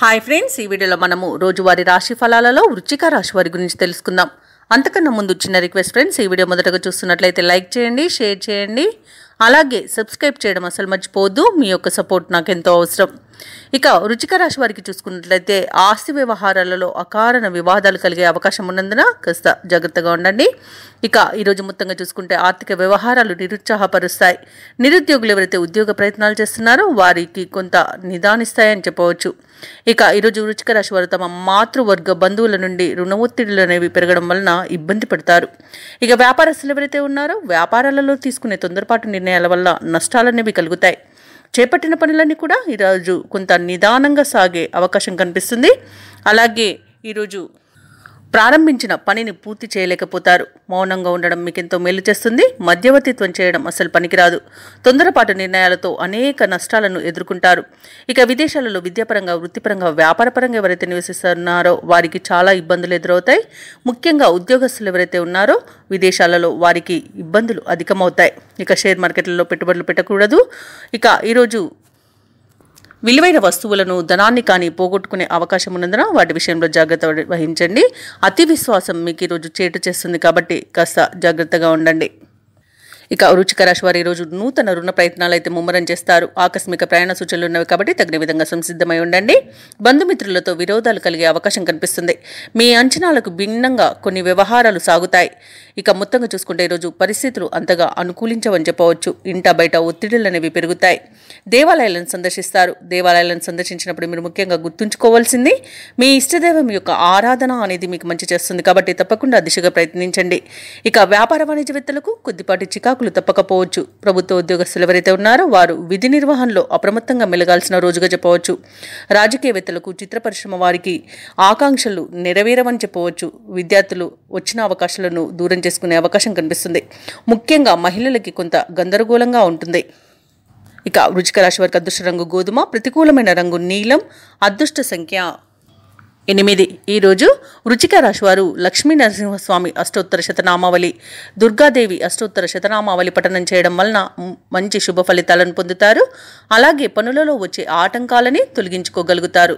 Hi friends, ఈ వీడియోలో మనము రోజువారీ రాశి ఫలాలలో వృశ్చిక రాశి వారి గురించి తెలుసుకుందాం. అంతకన్నా ముందు చిన్న రిక్వెస్ట్ ఫ్రెండ్స్, ఈ వీడియో మొదటగా చూస్తున్నట్లయితే లైక్ చేయండి, షేర్ చేయండి, అలాగే సబ్స్క్రైబ్ చేయడం అసలు మర్చిపోవద్దు. మీ యొక్క సపోర్ట్ నాకు ఎంతో అవసరం. ఇక వృశ్చిక రాశి వారికి చూసుకున్నట్లయితే ఆస్తి వ్యవహారాలలో అకారణ వివాదాలు కలిగే అవకాశం ఉన్నందున కాస్త జాగ్రత్తగా ఉండండి. ఇక ఈరోజు మొత్తంగా చూసుకుంటే ఆర్థిక వ్యవహారాలు నిరుత్సాహపరుస్తాయి. నిరుద్యోగులు ఎవరైతే ఉద్యోగ ప్రయత్నాలు చేస్తున్నారో వారికి కొంత నిదానిస్తాయని చెప్పవచ్చు. ఇక ఈరోజు వృశ్చిక రాశి వారు తమ మాతృవర్గ బంధువుల నుండి రుణ ఒత్తిడులు అనేవి పెరగడం వలన ఇబ్బంది పడతారు. ఇక వ్యాపారస్తులు ఎవరైతే ఉన్నారో వ్యాపారాలలో తీసుకునే తొందరపాటు నిర్ణయాల వల్ల నష్టాలనేవి కలుగుతాయి. చేపట్టిన పనులన్నీ కూడా ఈరోజు కొంత నిదానంగా సాగే అవకాశం కనిపిస్తుంది. అలాగే ఈరోజు ప్రారంభించిన పనిని పూర్తి చేయలేకపోతారు. మౌనంగా ఉండడం మీకు ఎంతో మేలు చేస్తుంది. మధ్యవర్తిత్వం చేయడం అసలు పనికిరాదు. తొందరపాటు నిర్ణయాలతో అనేక నష్టాలను ఎదుర్కొంటారు. ఇక విదేశాలలో విద్యాపరంగా, వృత్తిపరంగా, వ్యాపారపరంగా ఎవరైతే నివసిస్తున్నారో వారికి చాలా ఇబ్బందులు ఎదురవుతాయి. ముఖ్యంగా ఉద్యోగస్తులు ఎవరైతే ఉన్నారో విదేశాలలో వారికి ఇబ్బందులు అధికమవుతాయి. ఇక షేర్ మార్కెట్లలో పెట్టుబడులు పెట్టకూడదు. ఇక ఈరోజు విలువైన వస్తువులను, ధనాన్ని కానీ పోగొట్టుకునే అవకాశం ఉన్నందున వాటి విషయంలో జాగ్రత్త వహించండి. అతి విశ్వాసం మీకు ఈరోజు చేటు చేస్తుంది కాబట్టి కాస్త జాగ్రత్తగా ఉండండి. ఇక వృశ్చిక రాశి వారు ఈరోజు నూతన రుణ ప్రయత్నాలు అయితే ముమ్మరం చేస్తారు. ఆకస్మిక ప్రయాణ సూచనలు ఉన్నవి కాబట్టి తగిన విధంగా సంసిద్ధమై ఉండండి. బంధుమిత్రులతో విరోధాలు కలిగే అవకాశం కనిపిస్తుంది. మీ అంచనాలకు భిన్నంగా కొన్ని వ్యవహారాలు సాగుతాయి. ఇక మొత్తంగా చూసుకుంటే ఈరోజు పరిస్థితులు అంతగా అనుకూలించవని చెప్పవచ్చు. ఇంట బయట ఒత్తిడులు అనేవి పెరుగుతాయి. దేవాలయాలను సందర్శిస్తారు. దేవాలయాలను సందర్శించినప్పుడు మీరు ముఖ్యంగా గుర్తుంచుకోవాల్సింది మీ ఇష్టదైవం యొక్క ఆరాధన అనేది మీకు మంచి చేస్తుంది కాబట్టి తప్పకుండా దిశగా ప్రయత్నించండి. ఇక వ్యాపార వాణిజ్యవేత్తలకు కొద్దిపాటి చికాకులు తప్పకపోవచ్చు. ప్రభుత్వ ఉద్యోగస్తులు ఎవరైతే ఉన్నారో వారు విధి నిర్వహణలో అప్రమత్తంగా మెలగాల్సిన రోజుగా చెప్పవచ్చు. రాజకీయవేత్తలకు, చిత్ర పరిశ్రమ వారికి ఆకాంక్షలు నెరవేరవని చెప్పవచ్చు. విద్యార్థులు వచ్చిన అవకాశాలను దూరం చేసుకునే అవకాశం కనిపిస్తుంది. ముఖ్యంగా మహిళలకి కొంత గందరగోళంగా ఉంటుంది. ఇక వృశ్చిక రాశి వారికి అదృష్ట రంగు గోధుమ, ప్రతికూలమైన రంగు నీలం, అదృష్ట సంఖ్య 8. ఈరోజు వృశ్చిక రాశి వారు లక్ష్మీ నరసింహస్వామి అష్టోత్తర శతనామావళి, దుర్గాదేవి అష్టోత్తర శతనామావళి పఠనం చేయడం వలన మంచి శుభ ఫలితాలను పొందుతారు. అలాగే పనులలో వచ్చే ఆటంకాలని తొలగించుకోగలుగుతారు.